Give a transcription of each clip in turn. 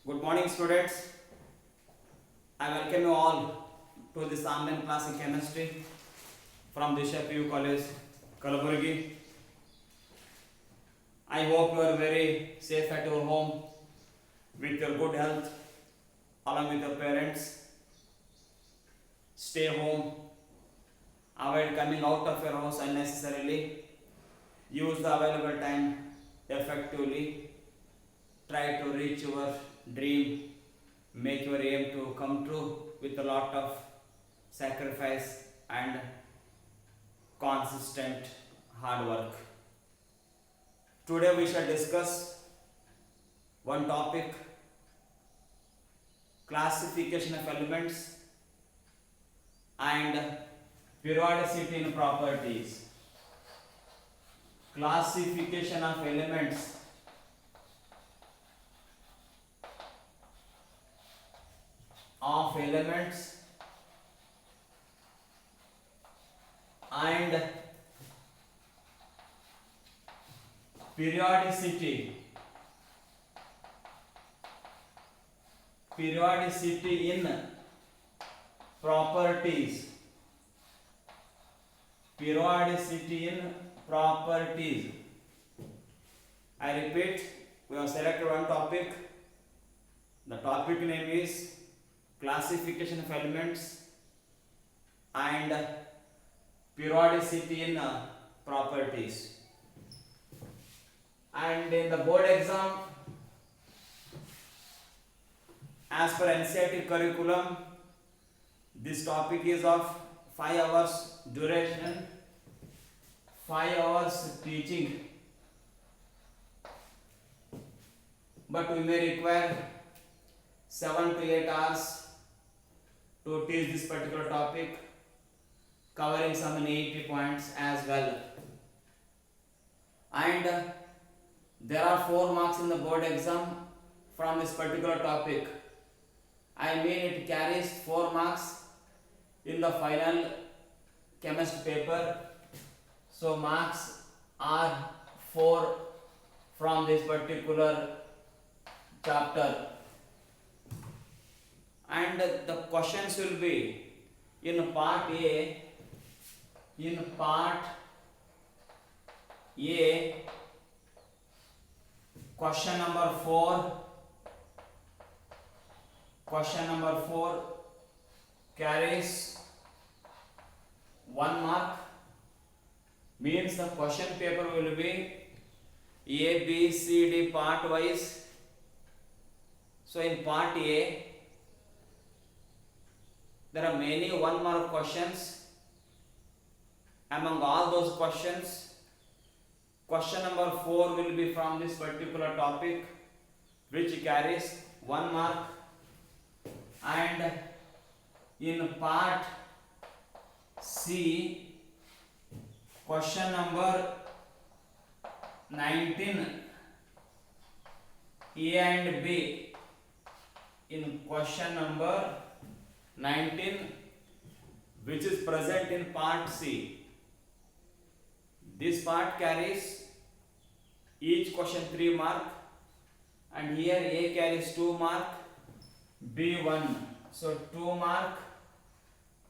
Good morning, students. I welcome you all to this online class in chemistry from Disha PU College, Kalaburgi. I hope you are very safe at your home with your good health along with your parents. Stay home, avoid coming out of your house unnecessarily, use the available time effectively, try to reach your dream, make your aim to come true with a lot of sacrifice and consistent hard work. Today we shall discuss one topic, classification of elements and periodicity in properties. Classification of elements and periodicity in properties. Periodicity in properties. I repeat, we have selected one topic. The topic name is classification of elements and periodicity in properties. And in the board exam, as per NCERT curriculum, this topic is of 5 hours duration, 5 hours teaching, but we may require 7 to 8 hours to teach this particular topic, covering some 80 points as well. And there are 4 marks in the board exam from this particular topic. I mean, it carries 4 marks in the final chemistry paper. So marks are 4 from this particular chapter. And the questions will be in part A. In part A, question number 4 carries 1 mark, means the question paper will be A, B, C, D part wise. So in part A, there are many 1 mark questions. Among all those questions, question number 4 will be from this particular topic, which carries 1 mark. And in part C, question number 19, A and B. In question number 19, which is present in part C, this part carries each question 3 mark, and here A carries 2 mark, B 1. So 2 mark,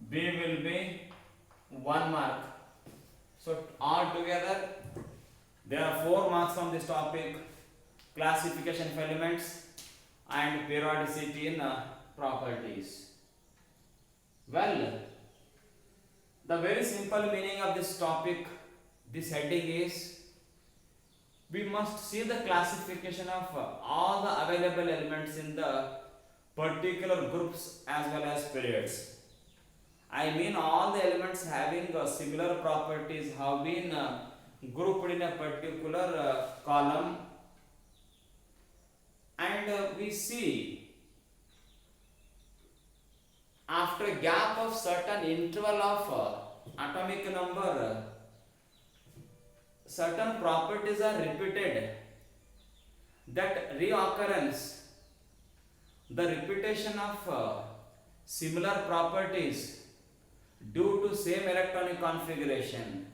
B will be 1 mark. So altogether there are 4 marks from this topic, classification of elements and periodicity in properties. Well, the very simple meaning of this topic, this heading is, we must see the classification of all the available elements in the particular groups as well as periods. I mean, all the elements having similar properties have been grouped in a particular column, and we see after a gap of certain interval of atomic number, certain properties are repeated. That reoccurrence, the repetition of similar properties due to same electronic configuration,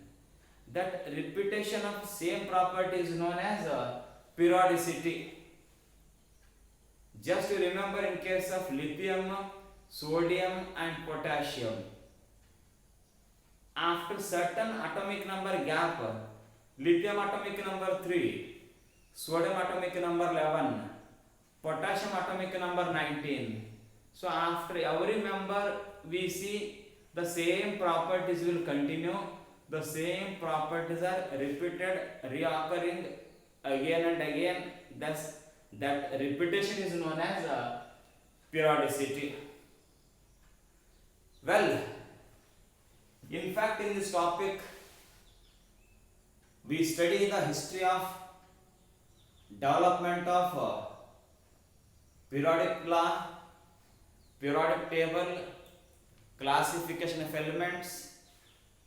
that repetition of same property is known as periodicity. Just remember in case of lithium, sodium and potassium, after certain atomic number gap, lithium atomic number 3, sodium atomic number 11, potassium atomic number 19. So after every member we see the same properties will continue, the same properties are repeated, reoccurring again and again. Thus that repetition is known as periodicity. Well, in fact in this topic we study the history of development of periodic law, periodic table, classification of elements,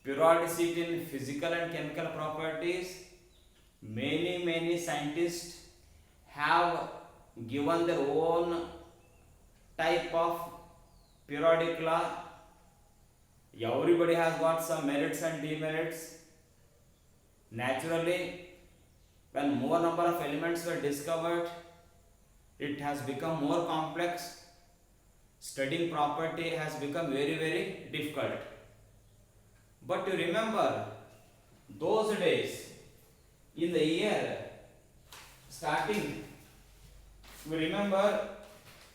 periodicity in physical and chemical properties. Many scientists have given their own type of periodic law. Everybody has got some merits and demerits. Naturally, when more number of elements were discovered, it has become more complex. Studying property has become very difficult. But to remember those days, in the year starting, we remember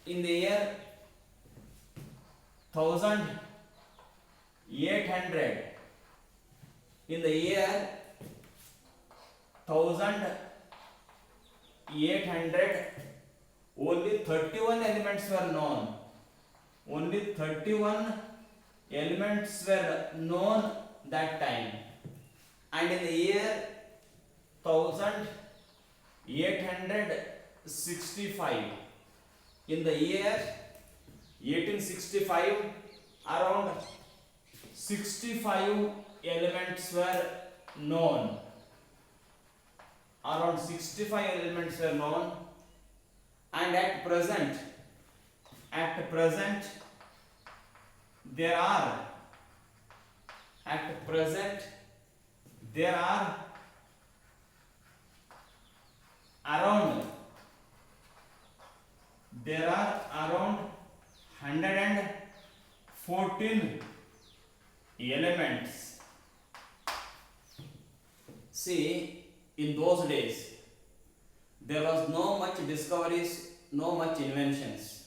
in the year 1800, in the year 1800, only 31 elements were known. Only 31 elements were known that time. And in the year 1865, in the year 1865, around 65 elements were known. Around 65 elements were known, and at present there are around 114 elements. See, in those days there was no much discoveries, no much inventions.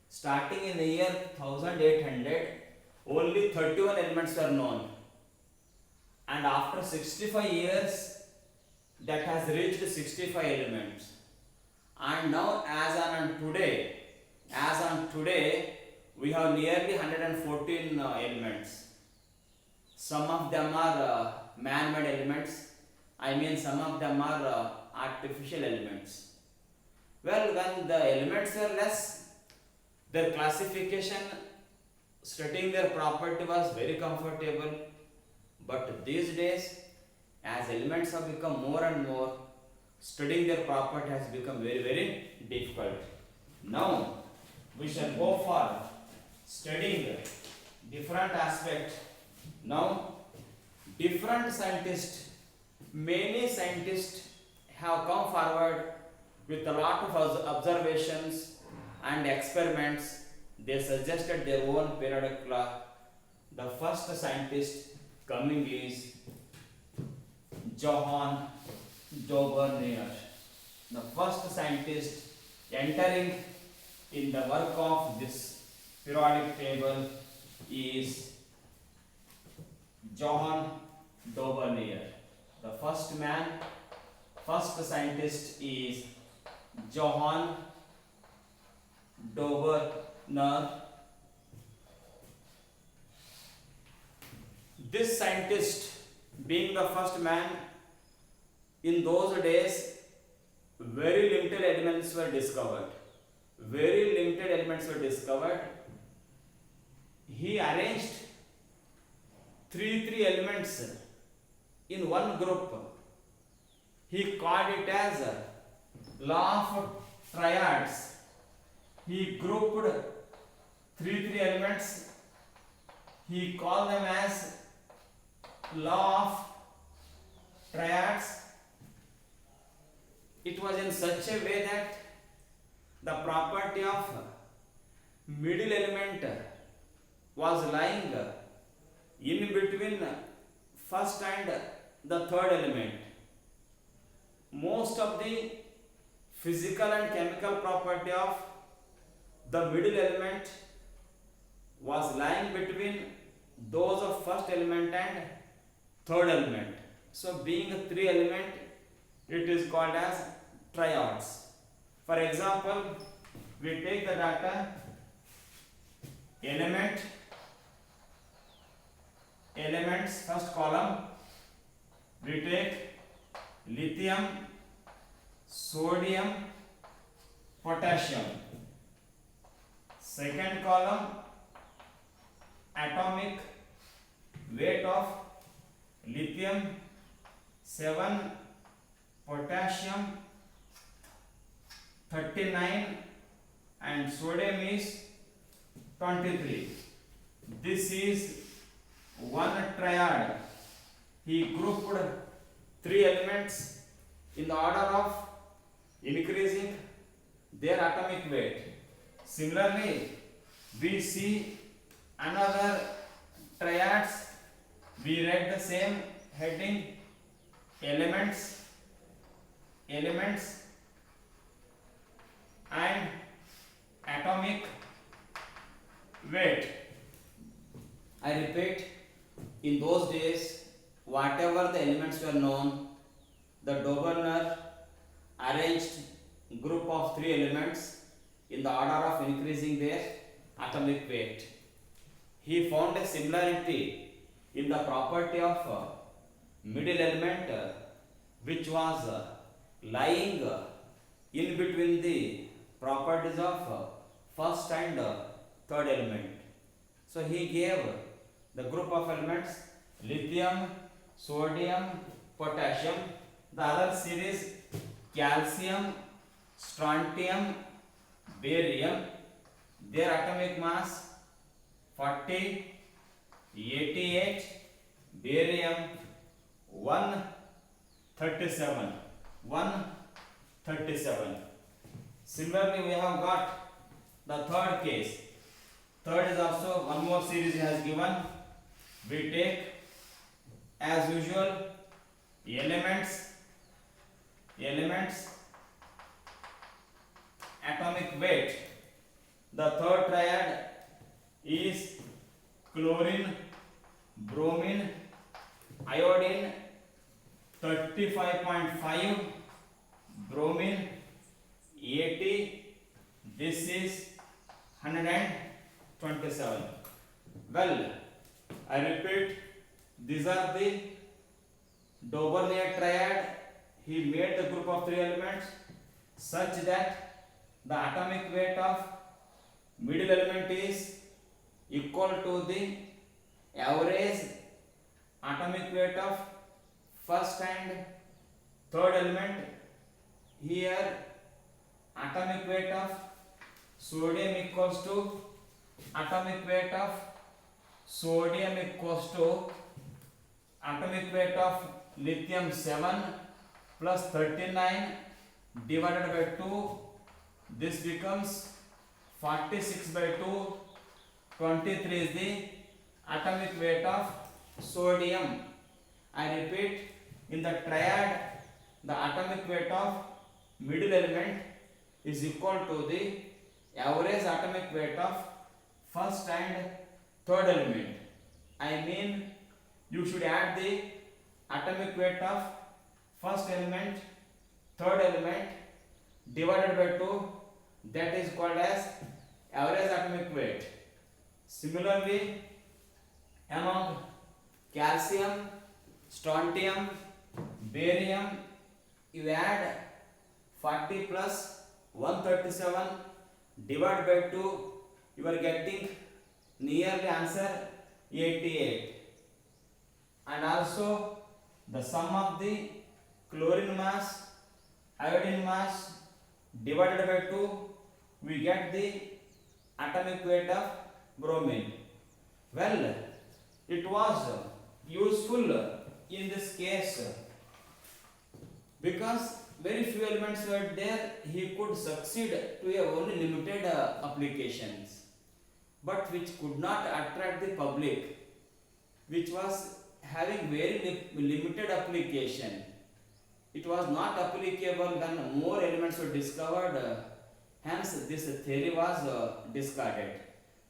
Starting in the year 1800, only 31 elements were known, and after 65 years that has reached 65 elements. And now as on today we have nearly 114 elements. Some of them are man-made elements, I mean some of them are artificial elements. Well, when the elements were less, their classification, studying their property was very comfortable. But these days, as elements have become more and more, studying their property has become very difficult. Now we shall go for studying different aspects. Now different scientists, many scientists have come forward with a lot of observations and experiments. They suggested their own periodic law. The first scientist coming is Johann Daubernier. The first scientist entering in the work of this periodic table is Johann Daubernier. The first scientist is Johann Daubernier. This scientist, being the first man, in those days very limited elements were discovered. He arranged three elements in one group. He called it as law of triads. He grouped three elements. He called them as law of triads. It was in such a way that the property of middle element was lying in between first and the third element. Most of the physical and chemical property of the middle element was lying between those of first element and third element. So being a three element, it is called as triads. For example, we take the data elements, first column, we take lithium, sodium, potassium. Second column, atomic weight of lithium 7, potassium 39 and sodium is 23. This is one triad. He grouped three elements in the order of increasing their atomic weight. Similarly, we see another triads. We read the same heading, elements and atomic weight. I repeat, in those days, whatever the elements were known, the Doberer arranged group of three elements in the order of increasing their atomic weight. He found a similarity in the property of middle element which was lying in between the properties of first and third element. So he gave the group of elements lithium, sodium, potassium. The other series calcium, strontium, barium. Their atomic mass 40, 88, barium 137. Similarly, we have got the third case. Third is also one more series he has given. We take as usual elements, atomic weight. The third triad is chlorine, bromine, iodine 35.5, bromine 80. This is 127. Well, I repeat, these are the Doberer triad. He made the group of three elements such that the atomic weight of middle element is equal to the average atomic weight of first and third element. Here atomic weight of sodium equals to atomic weight of sodium equals to atomic weight of lithium 7 plus 39 divided by 2. This becomes 46 by 2. 23 is the atomic weight of sodium. I repeat, in the triad, the atomic weight of middle element is equal to the average atomic weight of first and third element. I mean, you should add the atomic weight of first element, third element divided by 2. That is called as average atomic weight. Similarly, among calcium, strontium, barium, you add 40 plus 137 divided by 2, you are getting nearly answer 88. And also the sum of the chlorine mass, iodine mass divided by 2, we get the atomic weight of bromine. Well, it was useful in this case because very few elements were there, he could succeed to a only limited applications, but which could not attract the public, which was having very limited application. It was not applicable when more elements were discovered. Hence, this theory was discarded.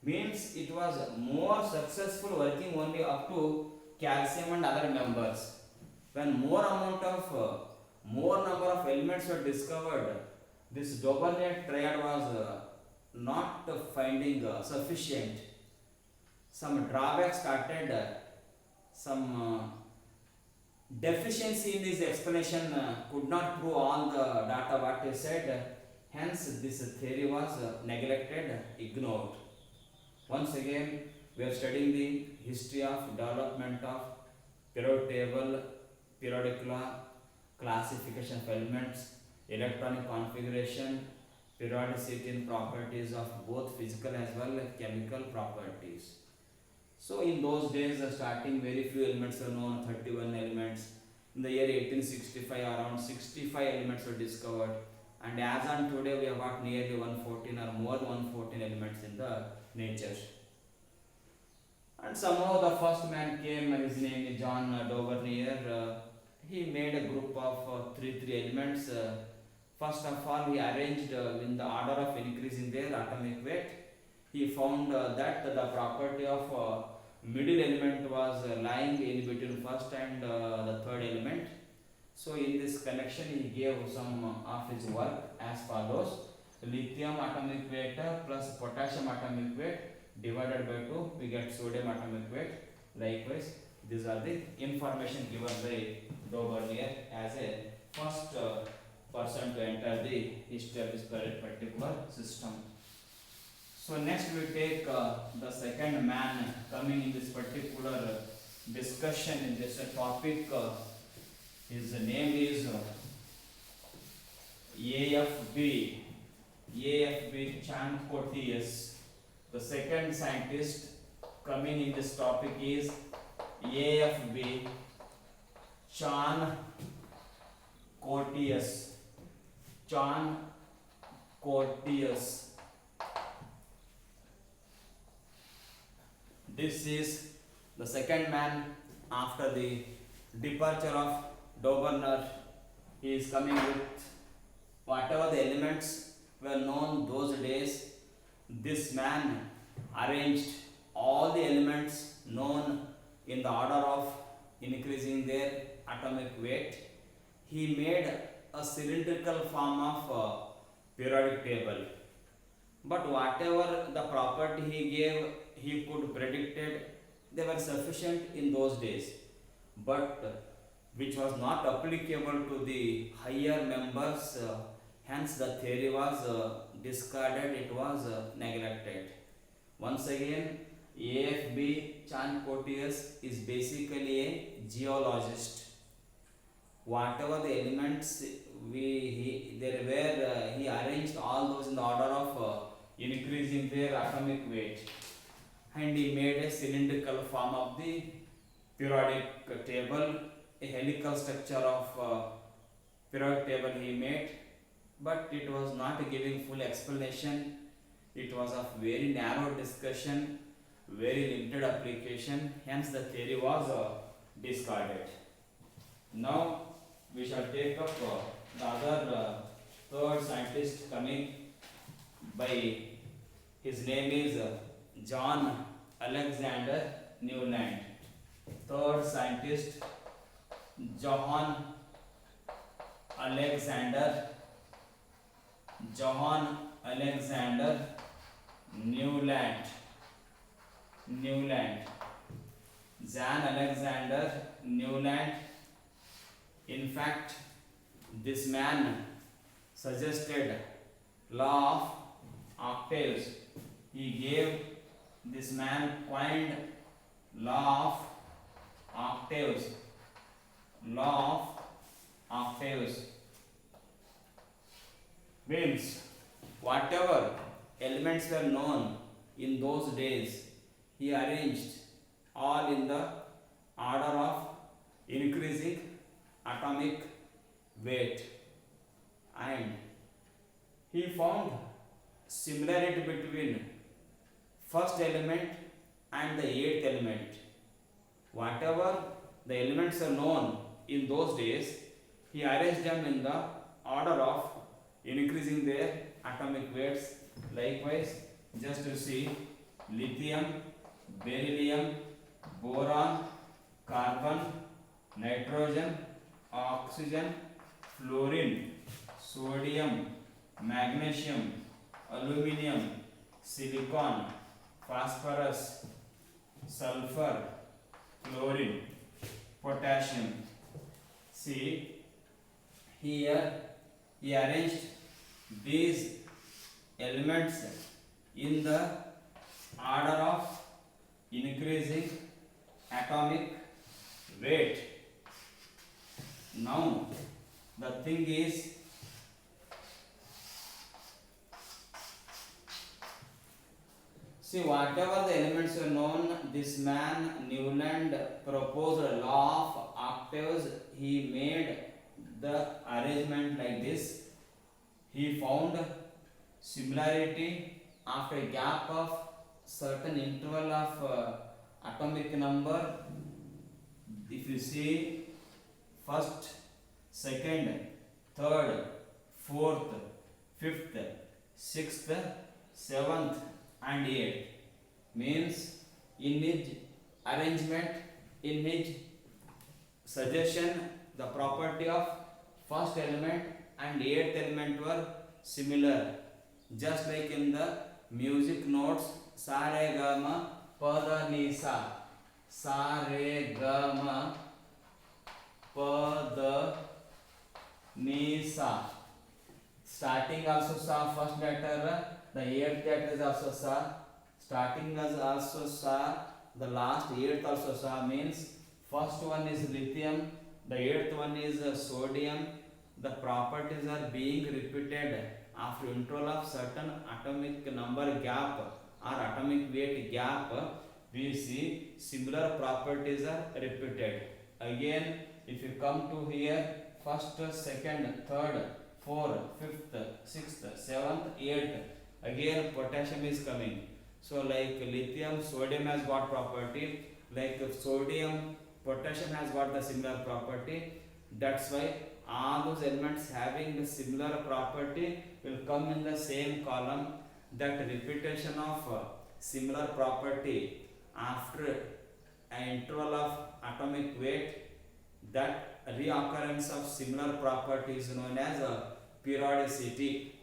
Means it was more successful working only up to calcium and other members. When more number of elements were discovered, this Dobbernet triad was not finding sufficient. Some drawbacks started, some deficiency in this explanation could not prove all the data what they said. Hence, this theory was neglected, ignored. Once again, we are studying the history of development of periodic table, periodic law, classification of elements, electronic configuration, periodicity and properties of both physical as well as chemical properties. So in those days, starting very few elements were known, 31 elements. In the year 1865, around 65 elements were discovered. And as on today, we have got nearly 114 or more than 114 elements in the nature. And somehow the first man came, his name is John Dauvergne. He made a group of three elements. First of all, he arranged in the order of increasing their atomic weight. He found that the property of middle element was lying in between first and the third element. So in this connection, he gave some of his work as follows: lithium atomic weight plus potassium atomic weight divided by 2, we get sodium atomic weight. Likewise, these are the information given by Dauvergne as a first person to enter the history of this particular system. So next we take the second man coming in this particular discussion in this topic. His name is AFB Champcotius. The second scientist coming in this topic is AFB Courtius. This is the second man after the departure of Dauvergne. He is coming with whatever the elements were known those days. This man arranged all the elements known in the order of increasing their atomic weight. He made a cylindrical form of periodic table. But whatever the property he gave, he could predicted they were sufficient in those days, but which was not applicable to the higher members. Hence, the theory was discarded, it was neglected. Once again, AFB Champcotius is basically a geologist. Whatever the elements he arranged all those in the order of increasing their atomic weight, and he made a cylindrical form of the periodic table, a helical structure of periodic table he made, but it was not giving full explanation. It was of very narrow discussion, very limited application, hence the theory was discarded. Now we shall take up the other third scientist coming by, his name is John Alexander Newland. Third scientist, John Alexander Newland. John Alexander Newland. In fact, this man suggested law of octaves. This man coined law of octaves. Means whatever elements were known in those days, he arranged all in the order of increasing atomic weight. and he found similarity between first element and the eighth element. Whatever the elements are known in those days, he arranged them in the order of increasing their atomic weights. Likewise, just to see, lithium, beryllium, boron, carbon, nitrogen, oxygen, fluorine, sodium, magnesium, aluminium, silicon, phosphorus, sulfur, chlorine, potassium. See, here he arranged these elements in the order of increasing atomic weight. Now the thing is, see, whatever the elements were known, this man Newland proposed a law of octaves. He made the arrangement like this. He found similarity after a gap of certain interval of atomic number. If you see, first, second, third, fourth, fifth, sixth, seventh and eighth, means in his arrangement, in his suggestion, the property of first element and eighth element were similar, just like in the music notes, sa re ga ma pa da ni sa re ga ma pa da ni sa. Starting also sa, first letter, the eighth letter is also sa. Starting is also sa, the last eighth also sa, means first one is lithium, the eighth one is sodium. The properties are being repeated after interval of certain atomic number gap or atomic weight gap. We see similar properties are repeated. Again, if you come to here, first, second, third, fourth, fifth, sixth, seventh, eighth, again potassium is coming. So like lithium, sodium has got property, like sodium, potassium has got the similar property. That's why all those elements having the similar property will come in the same column. That repetition of similar property after an interval of atomic weight, that reoccurrence of similar property is known as periodicity.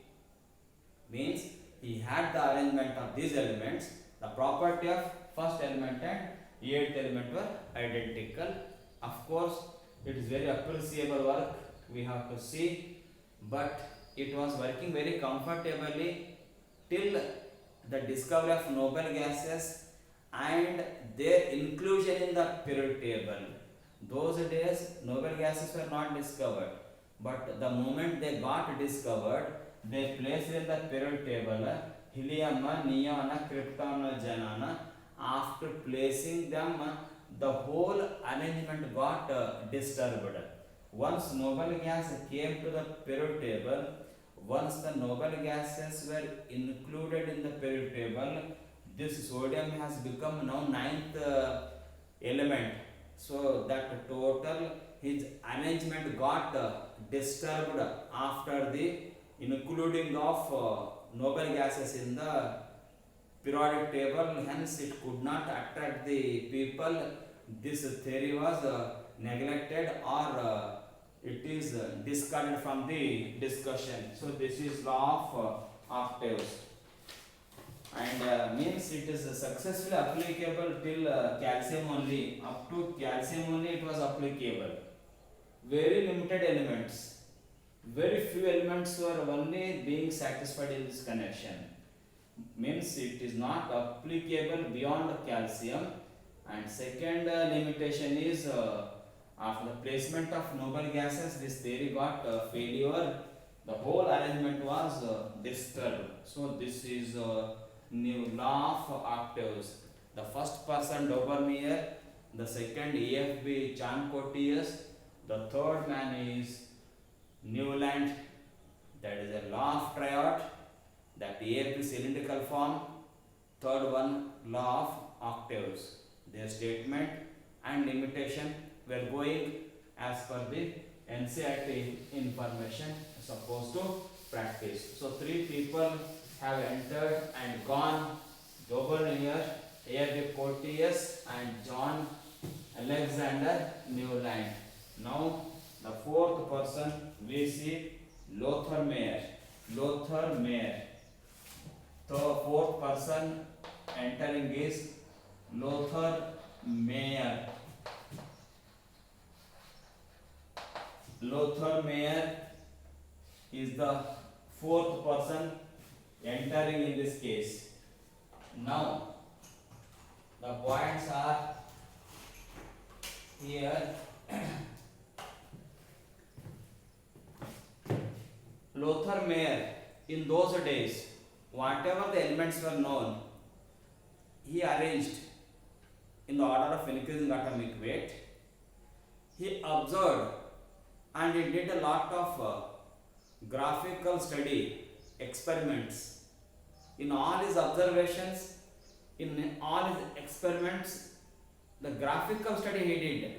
Means he had the arrangement of these elements, the property of first element and eighth element were identical. Of course, it is very appreciable work, we have to see, but it was working very comfortably till the discovery of noble gases and their inclusion in the periodic table. Those days noble gases were not discovered, but the moment they got discovered, they placed in the periodic table helium, neon, krypton, xenon. After placing them, the whole arrangement got disturbed. Once noble gas came to the periodic table, once the noble gases were included in the periodic table, this sodium has become now ninth element. So that total his arrangement got disturbed after the including of noble gases in the periodic table. Hence it could not attract the people. This theory was neglected or it is discarded from the discussion. So this is law of octaves, and means it is successfully applicable till calcium only. Up to calcium only it was applicable. Very limited elements, very few elements were only being satisfied in this connection. Means it is not applicable beyond calcium. And second limitation is after the placement of noble gases, this theory got failure. The whole arrangement was disturbed. So this is new law of octaves. The first person Daubermeier, the second EFB Charles-Courtius, the third man is Newland. That is a law of triad, that air cylindrical form. Third one, law of octaves. Their statement and limitation were going as per the NCERT information supposed to practice. So three people have entered and gone. Dobonier, A.R.D. Porteous and John Alexander Newland. Now the fourth person we see Lothar Mayer. Lothar Mayer. The fourth person entering is Lothar Mayer. Lothar Mayer is the fourth person entering in this case. Now the points are here. Lothar Mayer, in those days, whatever the elements were known, he arranged in the order of increasing atomic weight. He observed and he did a lot of graphical study experiments. In all his observations, in all his experiments, the graphical study he did.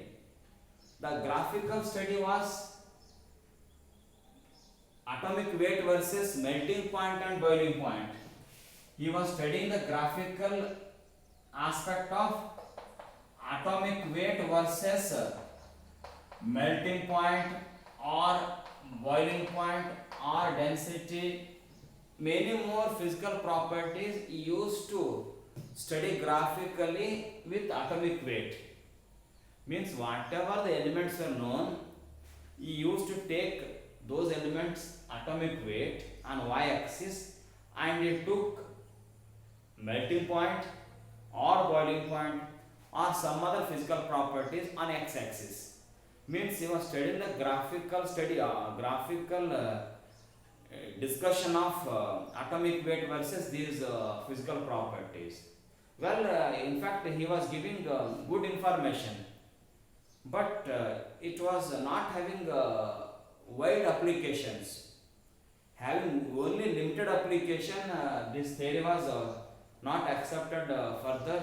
The graphical study was atomic weight versus melting point and boiling point. He was studying the graphical aspect of atomic weight versus melting point or boiling point or density. Many more physical properties used to study graphically with atomic weight. Means whatever the elements are known, he used to take those elements atomic weight on y-axis and he took melting point or boiling point or some other physical properties on x-axis. Means he was studying the graphical study, discussion of atomic weight versus these physical properties. Well, in fact, he was giving good information, but it was not having wide applications. Having only limited application, this theory was not accepted further.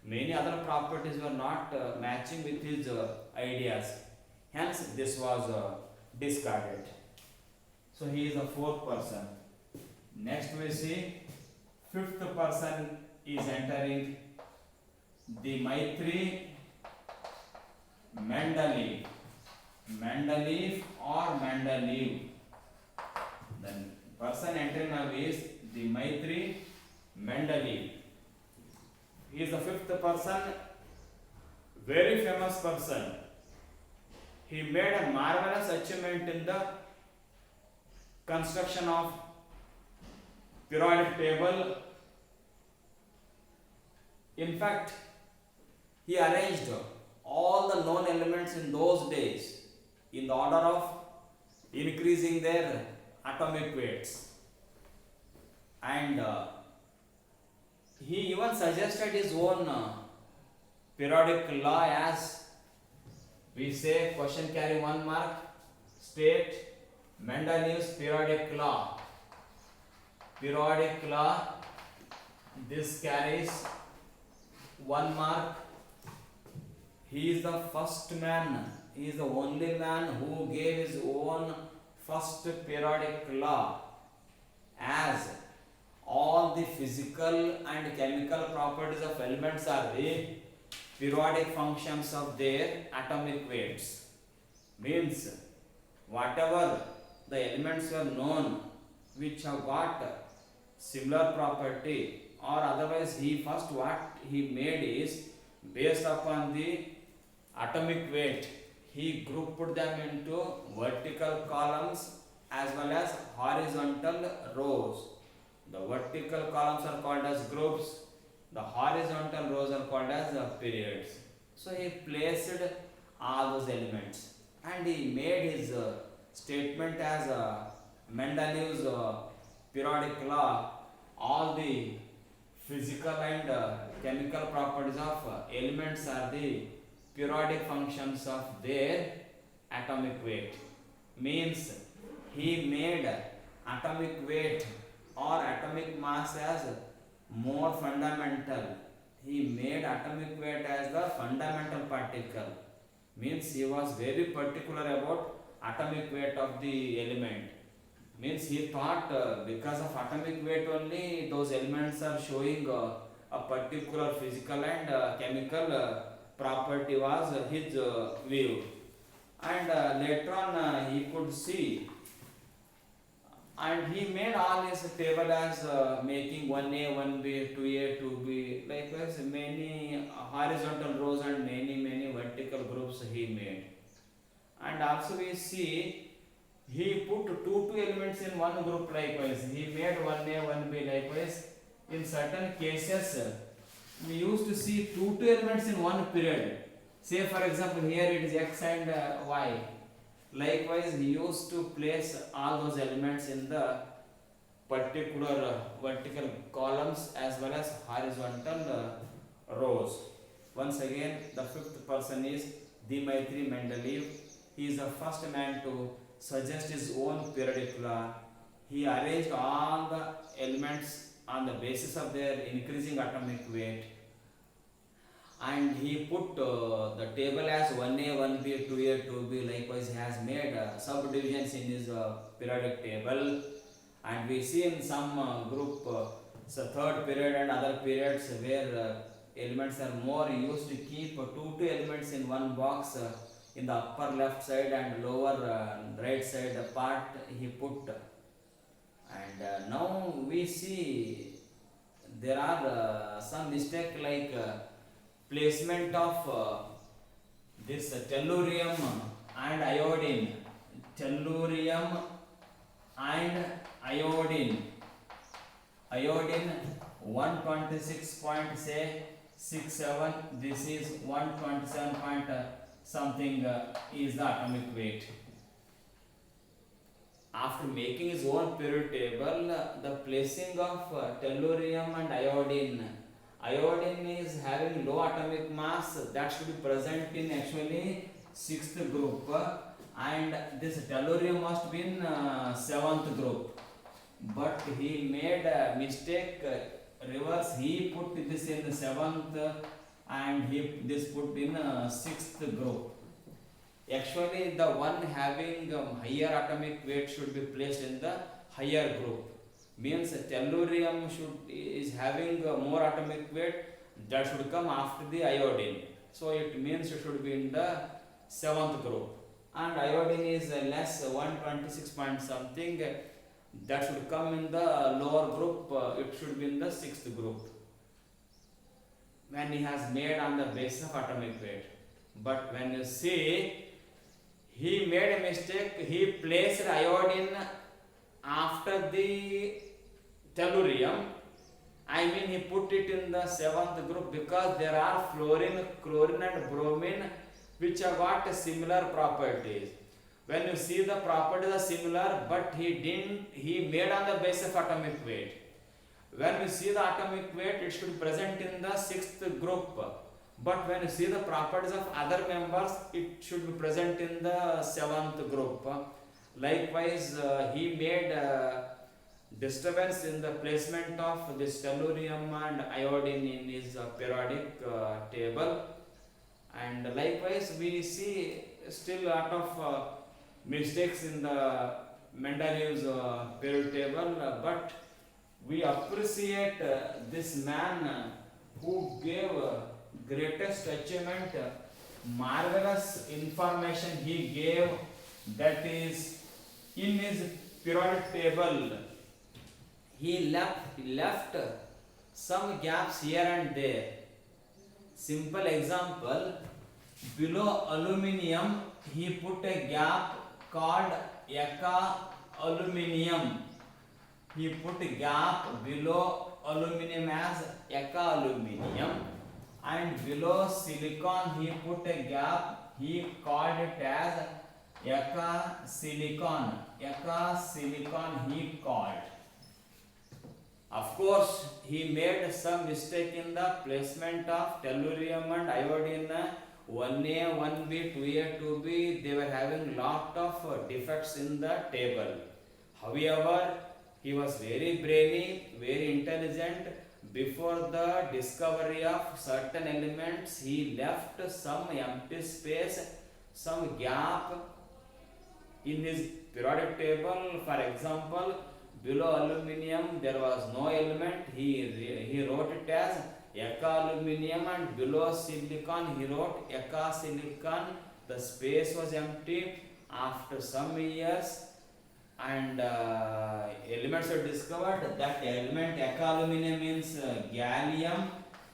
Many other properties were not matching with his ideas. Hence, this was discarded. So, he is the fourth person. Next, we see fifth person is entering, Dmitry Mendeleev. Mendeleev or Mendeleev. The person entering now is Dmitry Mendeleev. He is the fifth person, very famous person. He made a marvelous achievement in the construction of periodic table. In fact, he arranged all the known elements in those days in the order of increasing their atomic weights, and he even suggested his own periodic law, as we say question carry 1 mark. State Mendeleev's periodic law. Periodic law, this carries 1 mark. He is the first man, he is the only man who gave his own first periodic law, as all the physical and chemical properties of elements are the periodic functions of their atomic weights. Means whatever the elements were known which have got similar property, or otherwise he first what he made is based upon the atomic weight, he grouped them into vertical columns as well as horizontal rows. The vertical columns are called as groups, the horizontal rows are called as periods. So he placed all those elements and he made his statement as Mendeleev's periodic law. All the physical and chemical properties of elements are the periodic functions of their atomic weight. Means he made atomic weight or atomic mass as more fundamental. He made atomic weight as the fundamental particle. Means he was very particular about atomic weight of the element. Means he thought because of atomic weight only those elements are showing a particular physical and chemical property was his view. And later on he could see, and he made all his table as making 1A, 1B, 2A, 2B, likewise many horizontal rows and many vertical groups he made. And also we see he put two elements in one group, likewise he made 1A, 1B, likewise in certain cases we used to see two elements in one period. Say for example here it is X and Y. Likewise he used to place all those elements in the particular vertical columns as well as horizontal rows. Once again the fifth person is Dmitry Mendeleev. He is the first man to suggest his own periodic law. He arranged all the elements on the basis of their increasing atomic weight, and he put the table as 1A, 1B, 2A, 2B. Likewise he has made subdivisions in his periodic table, and we see in some group so third period and other periods where elements are more used to keep two elements in one box in the upper left side and lower right side part he put. And now we see there are some mistake like placement of this tellurium and iodine. Tellurium and iodine. Iodine 126.67. This is 127 point something is the atomic weight. After making his own periodic table, the placing of tellurium and iodine. Iodine is having low atomic mass, that should be present in actually sixth group, and this tellurium must be in seventh group. But he made a mistake, reverse. He put this in the seventh, and this put in sixth group. Actually, the one having higher atomic weight should be placed in the higher group. Means tellurium is having more atomic weight, that should come after the iodine. So it means it should be in the seventh group. And iodine is less 126 point something, that should come in the lower group. It should be in the sixth group when he has made on the basis of atomic weight. But when you see, he made a mistake. He placed iodine after the tellurium. I mean, he put it in the seventh group because there are fluorine, chlorine and bromine which have got similar properties. When you see the properties are similar, but he made on the basis of atomic weight. When you see the atomic weight, it should be present in the sixth group. But when you see the properties of other members, it should be present in the seventh group. Likewise, he made disturbance in the placement of this tellurium and iodine in his periodic table. And likewise, we see still a lot of mistakes in the Mendeleev's periodic table, but we appreciate this man who gave greatest achievement, marvelous information he gave, that is in his periodic table. He left some gaps here and there. Simple example, below aluminium he put a gap called Eka aluminium. He put a gap below aluminium as Eka aluminium, and below silicon he put a gap, he called it as Eka silicon. Eka silicon he called. Of course, he made some mistake in the placement of tellurium and iodine 1A, 1B, 2A, 2B, they were having lot of defects in the table. However, he was very brainy, very intelligent. Before the discovery of certain elements, he left some empty space, some gap in his periodic table. For example, below aluminium there was no element. He wrote it as Eka aluminium, and below silicon he wrote Eka silicon. The space was empty. After some years, and elements were discovered. That element Eka aluminium means gallium,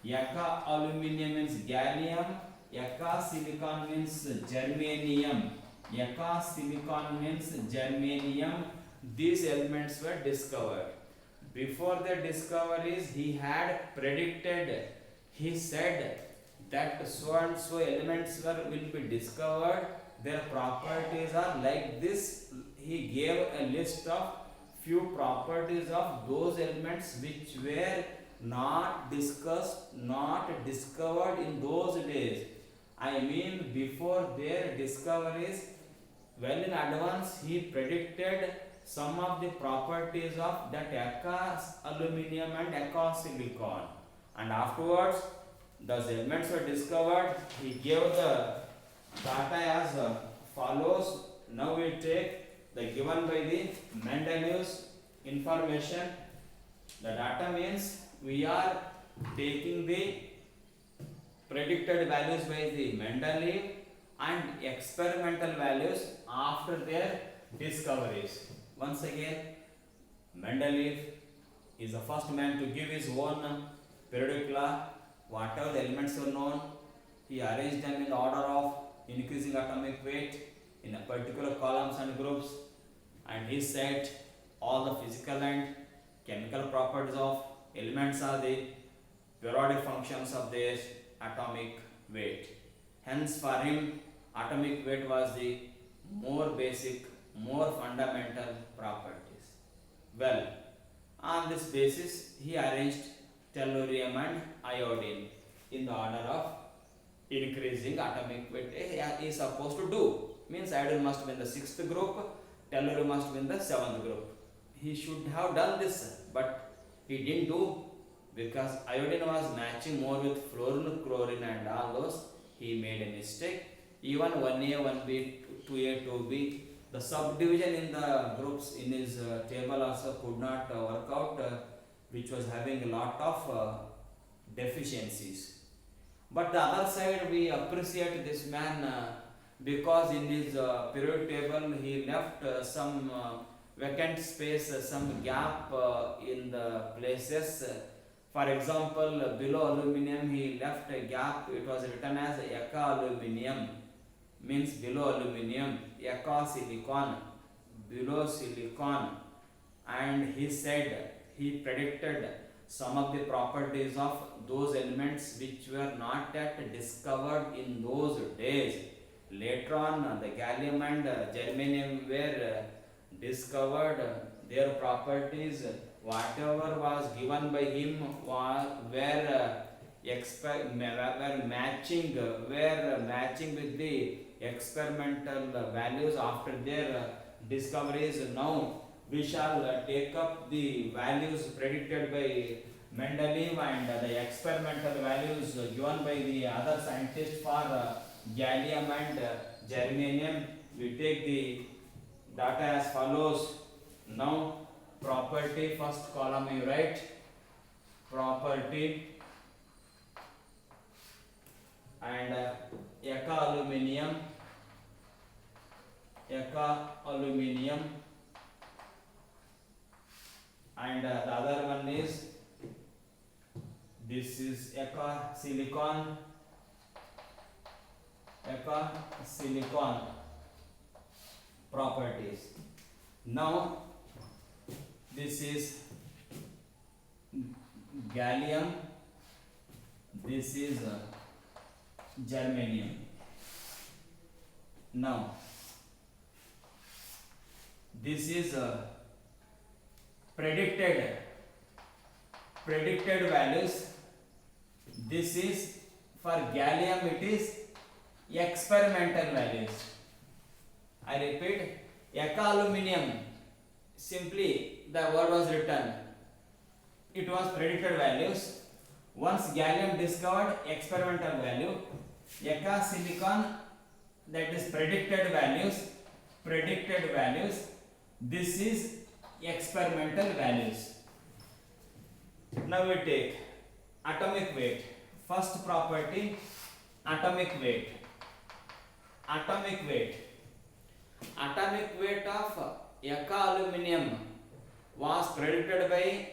Eka aluminium means gallium, Eka silicon means germanium. Eka silicon means germanium. These elements were discovered. Before their discoveries, he had predicted, he said that so and so elements will be discovered, their properties are like this. He gave a list of few properties of those elements which were not discussed, not discovered in those days. I mean, before their discoveries, well in advance, he predicted some of the properties of that Eka aluminium and Eka silicon. And afterwards, those elements were discovered. He gave the data as follows. Now we take the given by the Mendeleev's information. The data means we are taking the predicted values by the Mendeleev and experimental values after their discoveries. Once again, Mendeleev is the first man to give his own periodic law. Whatever the elements were known, he arranged them in the order of increasing atomic weight in a particular columns and groups, and he said all the physical and chemical properties of elements are the periodic functions of their atomic weight. Hence, for him, atomic weight was the more basic, more fundamental properties. Well, on this basis, he arranged tellurium and iodine in the order of increasing atomic weight. He is supposed to do. Means iodine must be in the 6th group, tellurium must be in the 7th group. He should have done this, but he didn't do, because iodine was matching more with fluorine, chlorine and all those. He made a mistake. Even 1A, 1B, 2A, 2B, the subdivision in the groups in his table also could not work out, which was having a lot of deficiencies. But the other side, we appreciate this man because in his periodic table he left some vacant space, some gap in the places. For example, below aluminium he left a gap. It was written as Eka aluminium, means below aluminium, Eka silicon, below silicon. And he said, he predicted some of the properties of those elements which were not yet discovered in those days. Later on, the gallium and germanium were discovered. Their properties, whatever was given by him, were matching with the experimental values after their discoveries. Now we shall take up the values predicted by Mendeleev and the experimental values given by the other scientists for gallium and germanium. We take the data as follows. Now, property, first column you write property, and Eka aluminium, and the other one is, this is Eka silicon properties. Now this is gallium, this is germanium. Now this is predicted values. This is for gallium, it is experimental values. I repeat, Eka aluminum, simply the word was written, it was predicted values. Once gallium discovered, experimental value. Eka silicon, that is predicted values. This is experimental values. Now we take atomic weight. First property, atomic weight. Atomic weight of Eka aluminum was predicted by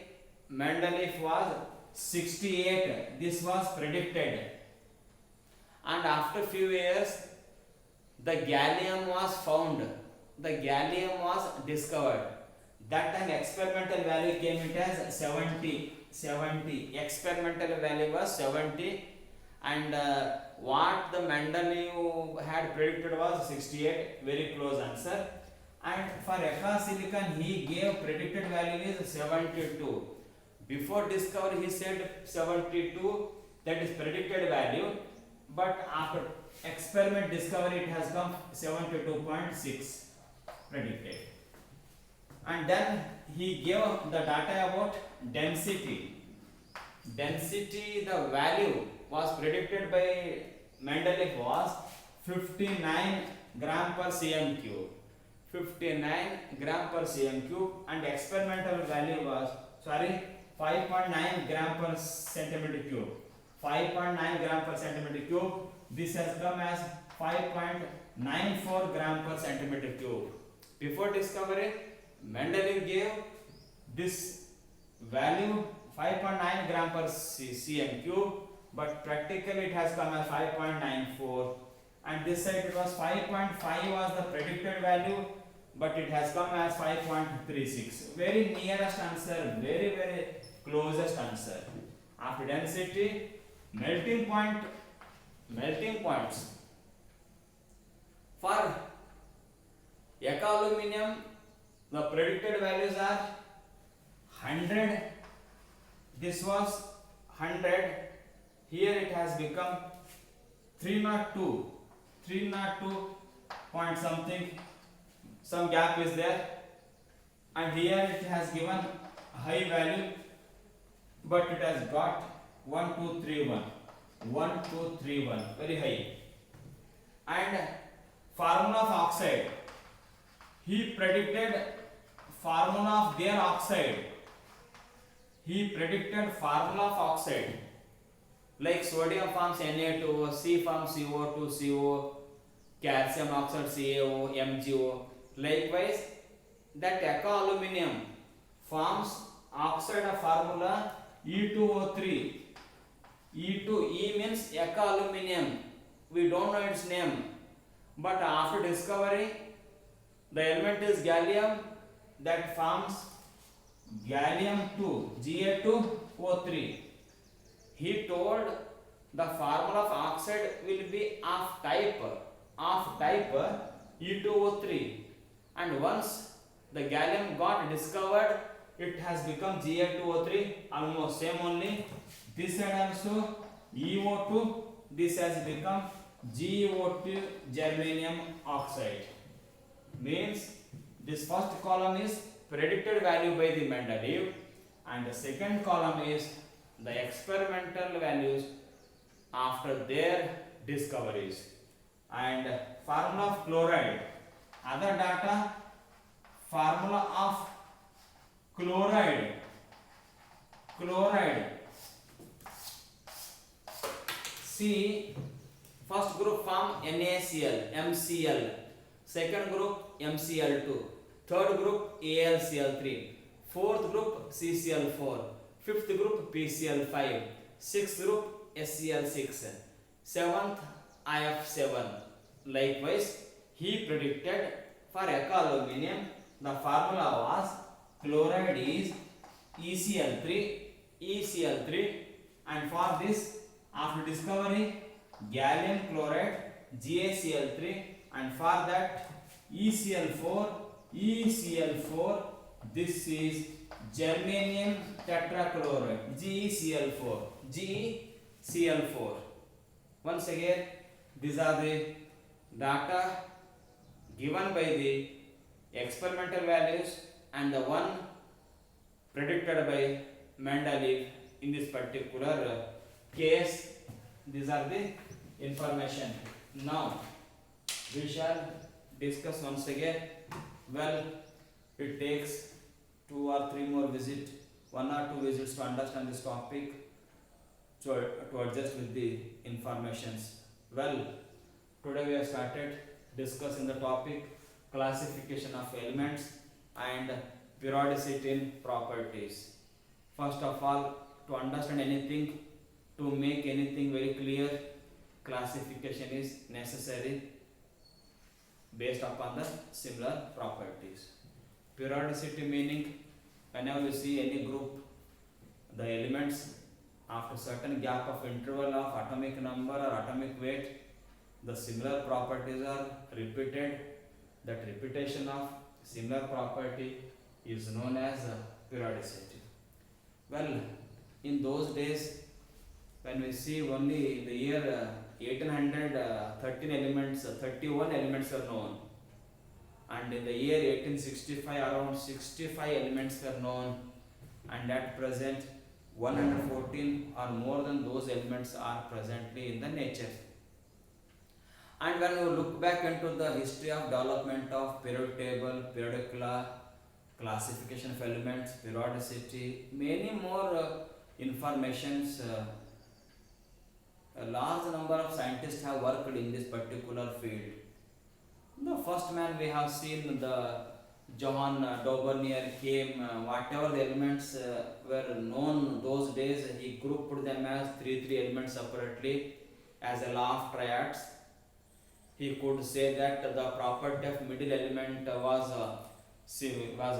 Mendeleev was 68. This was predicted, and after few years the gallium was found. The gallium was discovered. That time experimental value came it as 70. Experimental value was 70, and what the Mendeleev had predicted was 68. Very close answer. And for Eka silicon he gave predicted value is 72. Before discovery he said 72, that is predicted value, but after experiment discovery it has come 72.6 predicted. And then he gave the data about density. The value was predicted by Mendeleev was 59 gram per cm cube. 59 gram per cm cube, and experimental value was 5.9 gram per centimeter cube. 5.9 gram per centimeter cube. This has come as 5.94 gram per centimeter cube. Before discovery, Mendeleev gave this value 5.9 gram per cm cube, but practically it has come as 5.94. And this side it was 5.5 was the predicted value, but it has come as 5.36. Very nearest answer, very closest answer. After density, melting points. For Eka aluminum, the predicted values are 100. This was 100. Here it has become 302 point something. Some gap is there, and here it has given high value, but it has got 1231, very high. And formula of oxide, he predicted formula of their oxide. Like sodium forms Na2O, C forms CO2, CO, calcium oxide CaO, MgO. Likewise, that Eka aluminum forms oxide of formula E2O3. E means Eka aluminum. We don't know its name, but after discovery, the element is gallium, that forms gallium 2, Ga2O3. He told the formula of oxide will be of type E2O3, and once the gallium got discovered, it has become Ga2O3, almost same only. This side also EO2, this has become GO2 germanium oxide. Means this first column is predicted value by the Mendeleev, and the second column is the experimental values after their discoveries. And formula of chloride, other data, formula of chloride. See, first group form NaCl, MCl, second group MCl2, third group AlCl3, fourth group CCl4, fifth group PCl5, sixth group SCl6, seventh IF7. Likewise, he predicted for Eka aluminum, the formula was chloride is ECl3, and for this, after discovery, gallium chloride GaCl3, and for that ECl4, this is germanium tetrachloride, GeCl4. Once again, These are the data given by the experimental values and the one predicted by Mendeleev in this particular case. These are the information. Now we shall discuss once again. Well, it takes 2 or 3 more visits, 1 or 2 visits to understand this topic, to adjust with the informations. Well, today we have started discussing the topic classification of elements and periodicity in properties. First of all, to understand anything, to make anything very clear, classification is necessary based upon the similar properties. Periodicity meaning whenever you see any group, the elements after certain gap of interval of atomic number or atomic weight, the similar properties are repeated. That repetition of similar property is known as periodicity. Well, in those days, when we see only in the year 1800, 31 elements were known, and in the year 1865 around 65 elements were known, and at present 114 or more than those elements are presently in the nature. And when you look back into the history of development of periodic table, periodic law, classification of elements, periodicity, many more informations, a large number of scientists have worked in this particular field. The first man we have seen, the Johann Daubernier came, whatever the elements were known those days, he grouped them as three elements separately as a law of triads. He could say that the property of middle element was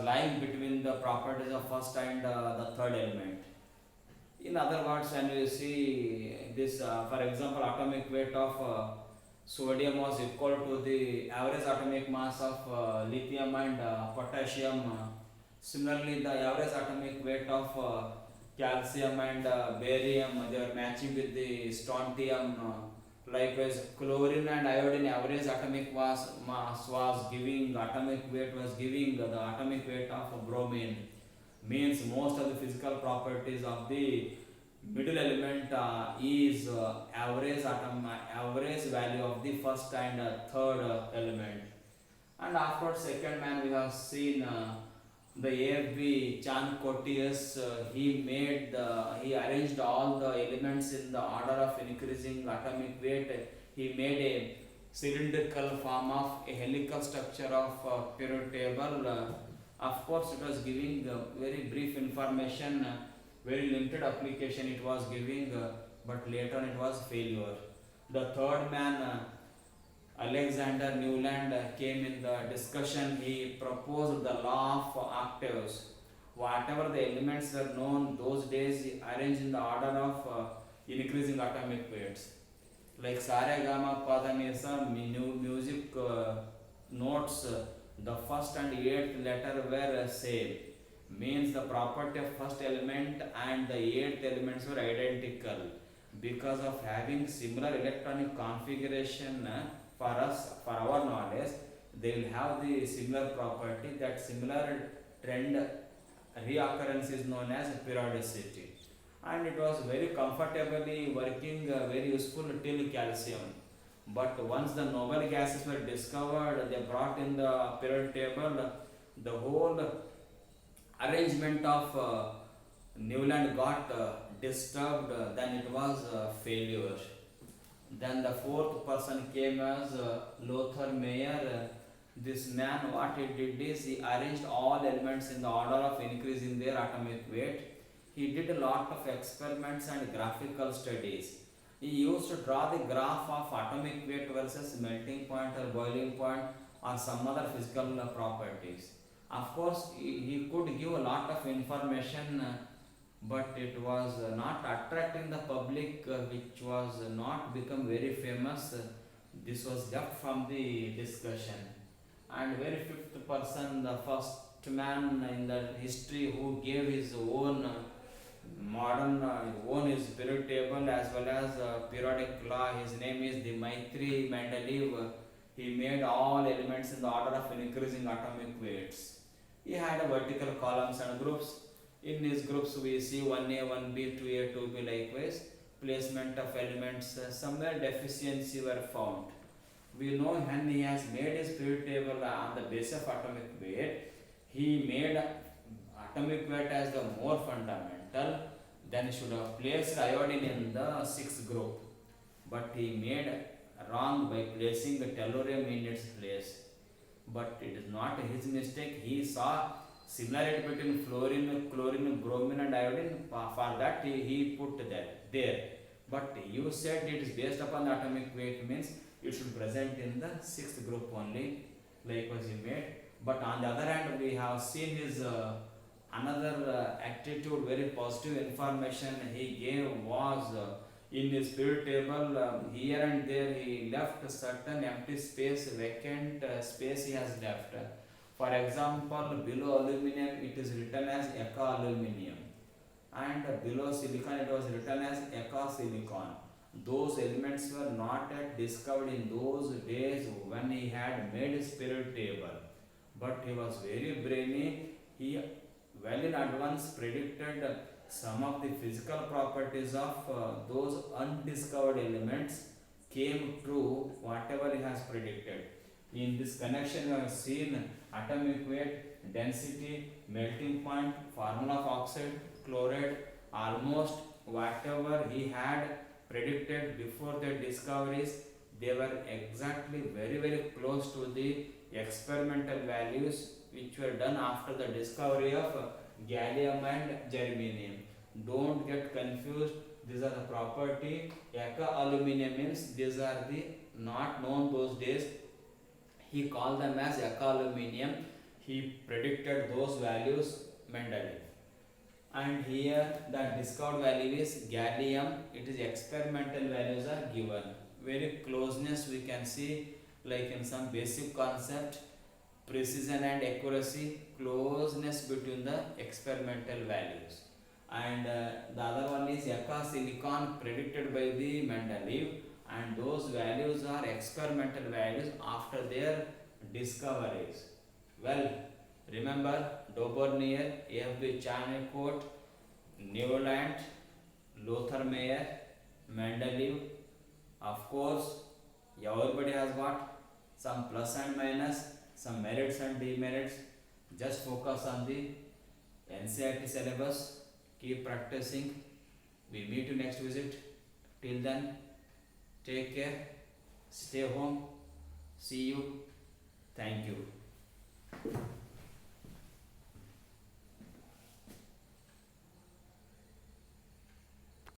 lying between the properties of first and the third element. In other words, when we see this, for example, atomic weight of sodium was equal to the average atomic mass of lithium and potassium. Similarly, the average atomic weight of calcium and barium, they were matching with the strontium. Likewise, chlorine and iodine average atomic mass was giving, atomic weight was giving the atomic weight of bromine. Means most of the physical properties of the middle element is average value of the first and third element. And after second man we have seen the A.F.B. Chan Cotius. He arranged all the elements in the order of increasing atomic weight. He made a cylindrical form of a helical structure of periodic table. Of course, it was giving very brief information, very limited application it was giving, but later on it was failure. The third man, Alexander Newland, came in the discussion. He proposed the law of octaves. Whatever the elements were known those days, he arranged in the order of increasing atomic weights. Like Sare Gama Padanisa music notes, the first and eighth letter were same. Means the property of first element and the eighth elements were identical. Because of having similar electronic configuration, for our knowledge, they will have the similar property. That similar trend reoccurrence is known as periodicity. And it was very comfortably working, very useful till calcium. But once the noble gases were discovered, they brought in the periodic table, the whole arrangement of Newland got disturbed, then it was failure. Then the fourth person came as Lothar Meyer. This man, what he did is he arranged all elements in the order of increasing their atomic weight. He did a lot of experiments and graphical studies. He used to draw the graph of atomic weight versus melting point or boiling point or some other physical properties. Of course, he could give a lot of information, but it was not attracting the public, which was not become very famous. This was left from the discussion. And very fifth person, the first man in the history who gave his own modern own his periodic table as well as periodic law. His name is the Maitri Mendeleev. He made all elements in the order of increasing atomic weights. He had a vertical columns and groups. In these groups we see 1A, 1B, 2A, 2B likewise. Placement of elements, somewhere deficiency were found. We know when he has made his periodic table on the basis of atomic weight, he made atomic weight as the more fundamental, then he should have placed iodine in the sixth group. But he made wrong by placing the tellurium in its place. But it is not his mistake. He saw similarity between fluorine, chlorine, bromine and iodine. For that he put that there. But you said it is based upon the atomic weight, means it should present in the sixth group only. Likewise he made. But on the other hand, we have seen his another attitude, very positive information he gave was in his periodic table, here and there he left certain empty space, vacant space he has left. For example, below aluminum it is written as Eka aluminum, and below silicon it was written as Eka silicon. Those elements were not yet discovered in those days when he had made his periodic table. But he was very brainy. He well in advance predicted some of the physical properties of those undiscovered elements came true, whatever he has predicted. In this connection, we have seen atomic weight, density, melting point, formula of oxide, chloride, almost whatever he had predicted before their discoveries, they were exactly very close to the experimental values which were done after the discovery of gallium and germanium. Don't get confused. These are the property. Eka aluminum means these are the not known those days. He called them as Eka aluminum. He predicted those values, Mendeleev. And here the discovered value is gallium. It is experimental values are given. Very closeness we can see, like in some basic concept, precision and accuracy, closeness between the experimental values. And the other one is Eka silicon predicted by the Mendeleev, and those values are experimental values after their discoveries. Well, remember Daubernier, A.F.B. Charnicot, Newland, Lothar Meyer, Mendeleev. Of course, everybody has got some plus and minus, some merits and demerits. Just focus on the NCERT syllabus. Keep practicing. We meet you next visit. Till then, take care. Stay home. See you. Thank you.